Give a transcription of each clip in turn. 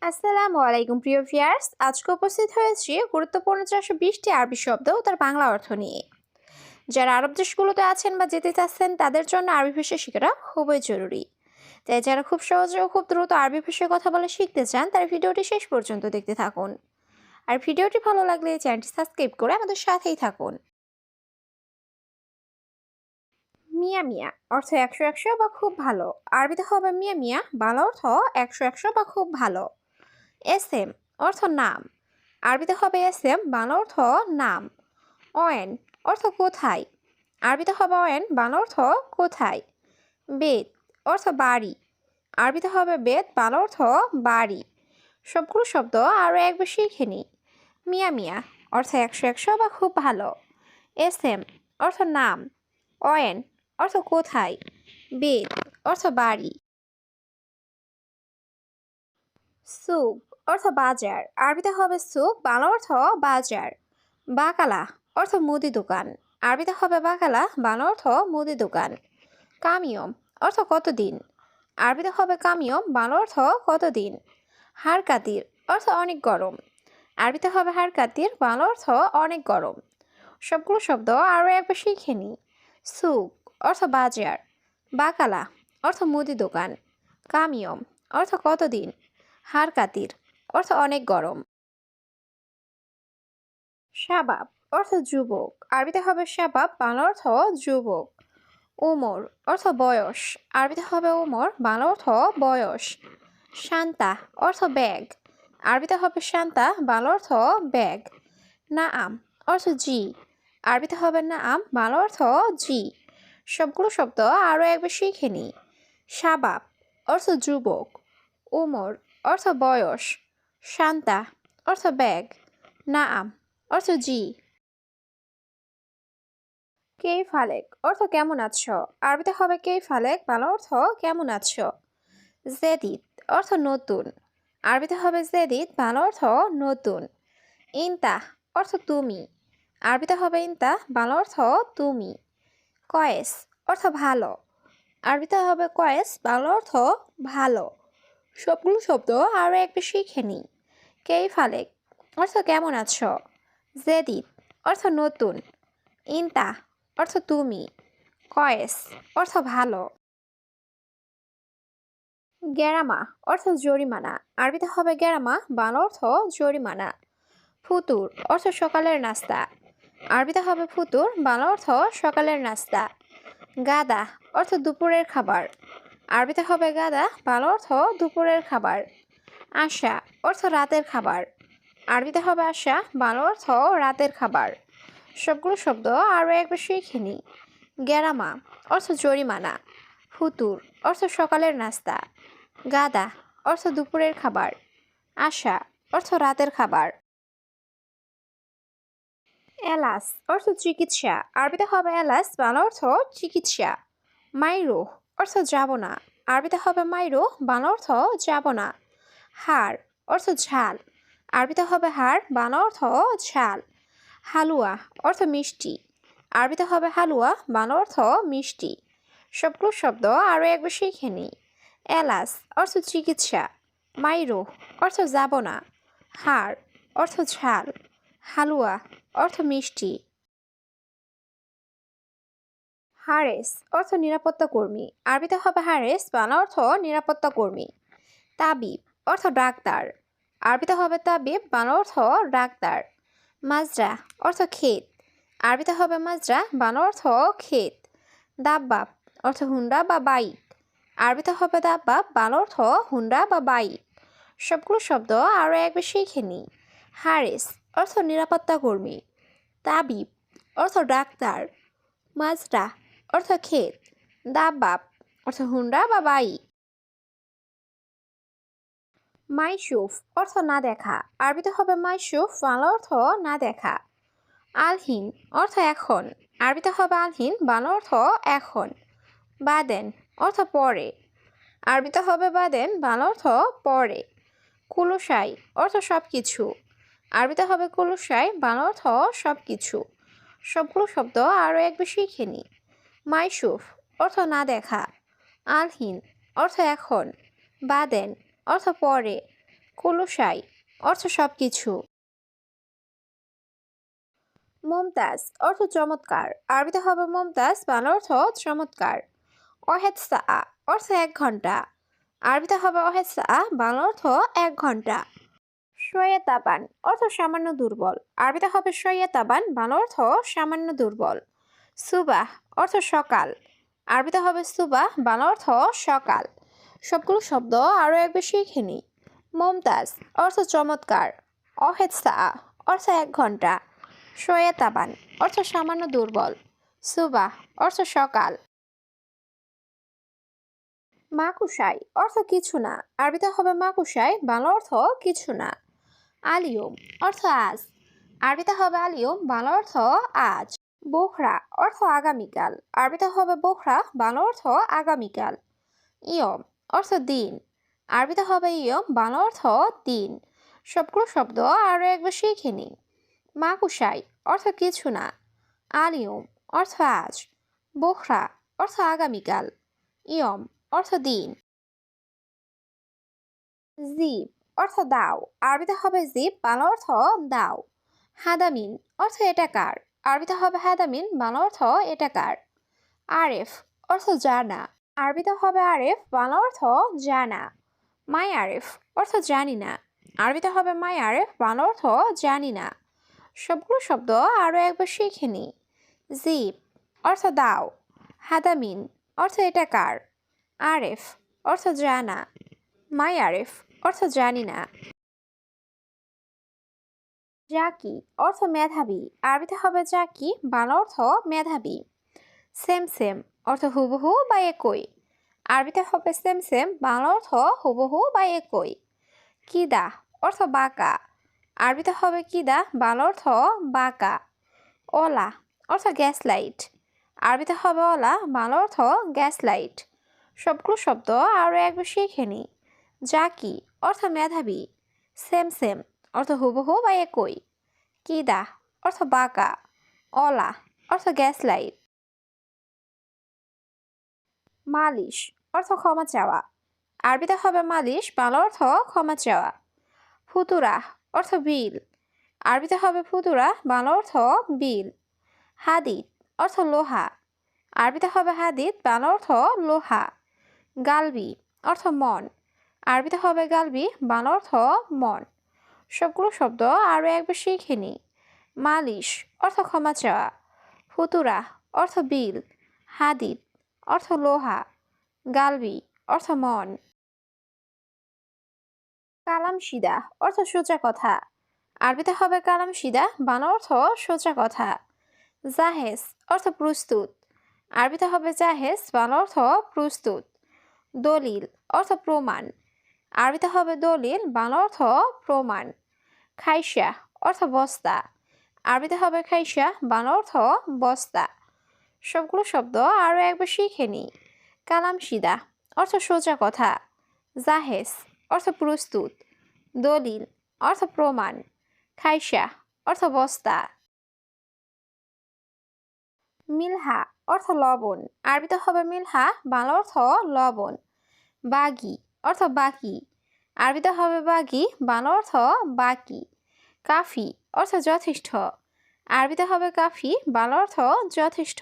আসসালামু আলাইকুম প্রিয় ভিউয়ার্স, আজকে উপস্থিত হয়েছি গুরুত্বপূর্ণ 420টি আরবি শব্দ ও তার বাংলা অর্থ নিয়ে। যারা আরব দেশগুলোতে আছেন বা যেতে চাচ্ছেন তাদের জন্য আরবি ভাষা শেখাটা খুবই জরুরি। তাই যারা খুব সহজে ও খুব দ্রুত আরবি ভাষায় কথা বলা শিখতে চান তারা ভিডিওটি শেষ পর্যন্ত দেখতে থাকুন। আর ভিডিওটি ভালো লাগলে চ্যানেলটি সাবস্ক্রাইব করে আমাদের সাথেই থাকুন। মিয়া মিয়া অর্থ একশো একশো বা খুব ভালো। আরবিতে হবে মিয়া মিয়া, বাংলা অর্থ একশো একশো বা খুব ভালো। এস এম অর্থ নাম। আরবিতে হবে এস এম, বাংলা অর্থ নাম। অয়েন অর্থ কোথায়। আরবিতে হবে অয়েন, বাংলা অর্থ কোথায়। বেত অর্থ বাড়ি। আরবিতে হবে বেত, বাংলা অর্থ বাড়ি। সবগুলো শব্দ আরও একবার শিখে নিই। মিয়া মিয়া অর্থ একশো একশো বা খুব ভালো। এস এম অর্থ নাম। অয়েন অর্থ কোথায়। বেত অর্থ বাড়ি। সুপ অর্থ বাজার। আরবিতে হবে সুপ, বাংলা অর্থ বাজার। বাকালা অর্থ মুদি দোকান। আরবিতে হবে বাকালা, বাংলা অর্থ মুদি দোকান। কামিয়ম অর্থ কতদিন। আরবিতে হবে কামিয়ম, বাংলা অর্থ কতদিন। হাড়কাতির অর্থ অনেক গরম। আরবিতে হবে হাড়কাতির, বাংলা অর্থ অনেক গরম। সবগুলো শব্দ আরও একবার শিখে নিই। সুপ অর্থ বাজার। বাকালা অর্থ মুদি দোকান। কামিয়ম অর্থ কতদিন। হাড়কাতির অর্থ অনেক গরম। শাবাব অর্থ যুবক। আরবিতে হবে শাবাব, বাংলা অর্থ যুবক। ওমর অর্থ বয়স। আরবিতে হবে ওমর, বাংলা অর্থ বয়স। শান্তা অর্থ ব্যাগ। আরবিতে হবে শান্তা, বাংলা অর্থ ব্যাগ। নাআম অর্থ জি। আরবিতে হবে নাআম, বাংলা অর্থ জি। সবগুলো শব্দ আরও একবার শিখে নিই। শাবাব অর্থ যুবক। ওমর অর্থ বয়স। শান্তা অর্থ ব্যাগ। নাআম অর্থ জি। কেই ফালেক অর্থ কেমন আছো। আরবিতে হবে কেই ফালেক, বাংলা অর্থ কেমন আছো। জেদিদ অর্থ নতুন। আরবিতে হবে জেদিদ, বাংলা অর্থ নতুন। ইনতা অর্থ তুমি। আরবিতে হবে ইনতা, বাংলা অর্থ তুমি। কয়েস অর্থ ভালো। আরবিতে হবে কয়েস, বাংলা অর্থ ভালো। সবগুলো শব্দ আরও একবার শিখে নিই। কেই ফালেক অর্থ কেমন আছো। জেদিদ অর্থ নতুন। ইনতা অর্থ তুমি। কয়েস অর্থ ভালো। গেরামা অর্থ জরিমানা। আরবিতে হবে গেরামা, বাংলা অর্থ জরিমানা। ফুতুর অর্থ সকালের নাস্তা। আরবিতে হবে ফুতুর, বাংলা অর্থ সকালের নাস্তা। গাদা অর্থ দুপুরের খাবার। আরবিতে হবে গাদা, বাংলা অর্থ দুপুরের খাবার। আশা অর্থ রাতের খাবার। আরবিতে হবে আশা, বাংলা অর্থ রাতের খাবার। সবগুলো শব্দ আরও একবার শিখে নিই। গেরামা অর্থ জরিমানা। ফুতুর অর্থ সকালের নাস্তা। গাদা অর্থ দুপুরের খাবার। আশা অর্থ রাতের খাবার। এলাস অর্থ চিকিৎসা। আরবিতে হবে এলাস, বাংলা অর্থ চিকিৎসা। মাইরো অর্থ যাব না। আরবিতে হবে মাইরো, বাংলা অর্থ যাব না। হাড় অর্থ ঝাল। আরবিতে হবে হাড়, বাংলা অর্থ ঝাল। হালুয়া অর্থ মিষ্টি। আরবিতে হবে হালুয়া, বাংলা অর্থ মিষ্টি। সবগুলো শব্দ আরও একবার শিখে নিই। এলাস অর্থ চিকিৎসা। মাইরো অর্থ যাব না। হাড় অর্থ ঝাল। হালুয়া অর্থ মিষ্টি। হারেস অর্থ নিরাপত্তা কর্মী। আরবিতে হবে হারেস, বাংলা অর্থ নিরাপত্তা কর্মী। তাবিব অর্থ ডাক্তার। আরবিতে হবে তাবিব, বাংলা অর্থ ডাক্তার। মাজরা অর্থ ক্ষেত। আরবিতে হবে মাজরা, বাংলা অর্থ ক্ষেত। দাব্বাব অর্থ হুন্ডা বা বাইক। আরবিতে হবে দাব্বাব, বাংলা অর্থ হুন্ডা বা বাইক। সবগুলো শব্দ আরও একবার শিখে নিই। হারেস অর্থ নিরাপত্তা কর্মী। তাবিব অর্থ ডাক্তার। মাজরা অর্থ ক্ষেত। দাব্বাব অর্থ হুন্ডা বা বাইক। মাইশুফ অর্থ না দেখা। আরবিতে হবে মাইশুফ, বাংলা অর্থ না দেখা। আলহিন অর্থ এখন। আরবিতে হবে আলহিন, বাংলা অর্থ এখন। বাদেন অর্থ পরে। আরবিতে হবে বাদেন, বাংলা অর্থ পরে। কুলুসাই অর্থ সব কিছু। আরবিতে হবে কুলুসাই, বাংলা অর্থ সব কিছু। সবগুলো শব্দ আরও একবার শিখে নিই। মাইশুফ অর্থ না দেখা। আলহিন অর্থ এখন। বাদেন অর্থ পরে। কুলুসাই অর্থ সবকিছু। মুমতাজ অর্থ চমৎকার, আরবিতে হবে মুমতাজ, বাংলা অর্থ চমৎকার। অহেদ সা অর্থ 1 ঘন্টা, আরবিতে হবে অহেদ সা, বাংলা অর্থ 1 ঘন্টা। শোয়ে তাবান অর্থ সামান্য দুর্বল, আরবিতে হবে শোয়ে তাবান, বাংলা অর্থ সামান্য দুর্বল। সুবাহ অর্থ সকাল, আরবিতে হবে সুবাহ, বাংলা অর্থ সকাল। সবগুলো শব্দ আরও একবার শিখে নিই। মুমতাজ অর্থ চমৎকার, অহেদ সা অর্থ 1 ঘন্টা, শোয়ে তাবান অর্থ সামান্য দুর্বল, সুবাহ অর্থ সকাল। মাকুসাই অর্থ কিছু না, আরবিতে হবে মাকুসাই, বাংলা অর্থ কিছু না। আলিয়ম অর্থ আজ, আরবিতে হবে আলিয়ম, বাংলা অর্থ আজ। বোখরা অর্থ আগামীকাল, আরবিতে হবে বোখরা, বাংলা অর্থ আগামীকাল। ইয়ম অর্থ দিন, আরবিতে হবে ইয়ম, বাংলা অর্থ দিন। সবগুলো শব্দ আরও একবার শিখে নিই। মাকুসাই অর্থ কিছু না, আলিয়ম অর্থ আজ, বোখরা অর্থ আগামীকাল, ইয়ম অর্থ দিন। জিব অর্থ দাও, আরবিতে হবে জিব, বাংলা অর্থ দাও। হাদামিন অর্থ এটা কার, আরবিতে হবে হাদামিন, বাংলা অর্থ এটা কার। আরেফ অর্থ জানা, আরবিতে হবে আরেফ, বাংলা অর্থ জানা। মাই আরেফ অর্থ জানি না, আরবিতে হবে মাই আরেফ, বাংলা অর্থ জানি না। সবগুলো শব্দ আরও একবার শিখে নিই। জিব অর্থ দাও, হাদামিন অর্থ এটা কার, আরেফ অর্থ জানা, মাই আরেফ অর্থ জানি না। জাকি অর্থ মেধাবী, আরবিতে হবে জাকি, বাংলা অর্থ মেধাবী। সেম সেম অর্থ হুবহু বা একই, আরবিতে হবে সেম সেম, বাংলা অর্থ হুবহু বা একই। কিদা অর্থ বাঁকা, আরবিতে হবে কিদা, বাংলা অর্থ বাঁকা। ওলা অর্থ গ্যাস লাইট, আরবিতে হবে ওলা, বাংলা অর্থ গ্যাস লাইট। সবগুলো শব্দ আরও একবার শিখে নিই। জাকি অর্থ মেধাবী, সেম সেম অর্থ হুবহু বা একই, কিদা অর্থ বাঁকা, ওলা অর্থ গ্যাস লাইট। মালিশ অর্থ ক্ষমা চাওয়া, আরবিতে হবে মালিশ, বাংলা অর্থ ক্ষমা চাওয়া। ফুতুরা অর্থ বিল, আরবিতে হবে ফুতুরা, বাংলা অর্থ বিল। হাদিদ অর্থ লোহা, আরবিতে হবে হাদিদ, বাংলা অর্থ লোহা। গালবি অর্থ মন, আরবিতে হবে গালবি, বাংলা অর্থ মন। সবগুলো শব্দ আরও একবার শিখে নিই। মালিশ অর্থ ক্ষমা চাওয়া, ফুতুরা অর্থ বিল, হাদিদ অর্থ লোহা, গালবি অর্থ মন। কালাম সিদা অর্থ সোজা কথা, আরবিতে হবে কালাম সিদা, বাংলা অর্থ সোজা কথা। জাহেজ অর্থ প্রস্তুত, আরবিতে হবে জাহেজ, বাংলা অর্থ প্রস্তুত। দলিল অর্থ প্রমাণ, আরবিতে হবে দলিল, বাংলা অর্থ প্রমাণ। খাইসা অর্থ বস্তা, আরবিতে হবে খাইসা, বাংলা অর্থ বস্তা। সবগুলো শব্দ আরও একবার শিখে নিই। কালাম সিদা অর্থ সোজা কথা, জাহেজ অর্থ প্রস্তুত, দলিল অর্থ প্রমাণ, খাইসা অর্থ বস্তা। মিলহা অর্থ লবণ, আরবিতে হবে মিলহা, বাংলা অর্থ লবণ। বাগি অর্থ বাকি, আরবিতে হবে বাগি, বাংলা অর্থ বাকি। কাফি অর্থ যথেষ্ট, আরবিতে হবে কাফি, বাংলা অর্থ যথেষ্ট।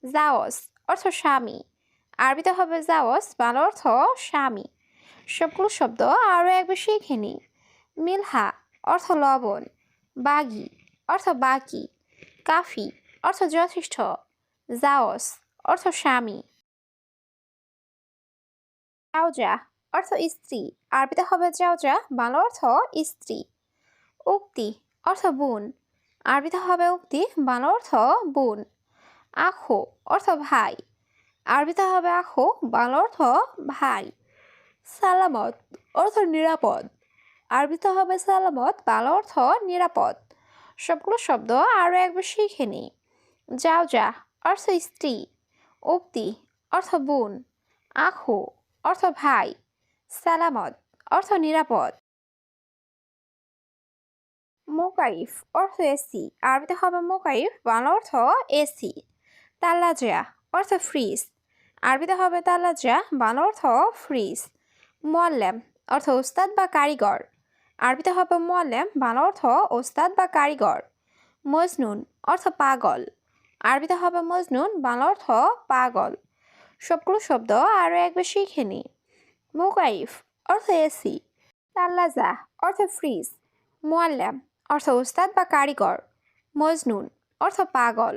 জাওজ অর্থ স্বামী, আরবিতে হবে জাওজ, বাংলা অর্থ স্বামী। সবগুলো শব্দ আরও একবার শিখে নিই। মিলহা অর্থ লবণ, বাগি অর্থ বাকি, কাফি অর্থ যথেষ্ট, জাওজ অর্থ স্বামী। জাওজা অর্থ স্ত্রী, আরবিতে হবে জাওজা, বাংলা অর্থ স্ত্রী। উক্তি অর্থ বোন, আরবিতে হবে উক্তি, বাংলা অর্থ বোন। আখো অর্থ ভাই, আরবিতে হবে আখো, বাংলা অর্থ ভাই। সালামত অর্থ নিরাপদ, আরবিতে হবে সালামত, বাংলা অর্থ নিরাপদ। সবগুলো শব্দ আরও একবার শিখে নিই। জাওজা অর্থ স্ত্রী, উক্তি অর্থ বোন, আখো অর্থ ভাই, সালামত অর্থ নিরাপদ। মোকাইফ অর্থ এসি, আরবিতে হবে মোকাইফ, বাংলা অর্থ এসি। তাল্লাজা অর্থ ফ্রিজ, আরবিতে হবে তাল্লাজা, বাংলা অর্থ ফ্রিজ। মোয়াল্লেম অর্থ উস্তাদ বা কারিগর, আরবিতে হবে মোয়াল্লেম, বাংলা অর্থ ওস্তাদ বা কারিগর। মজনুন অর্থ পাগল। আরবিতে হবে মজনুন, বাংলা অর্থ পাগল। সবগুলো শব্দ আরও একবার শিখে নিই। মুকাইফ অর্থ এসি। তাল্লাজা অর্থ ফ্রিজ। মোয়াল্লেম অর্থ ওস্তাদ বা কারিগর। মজনুন অর্থ পাগল।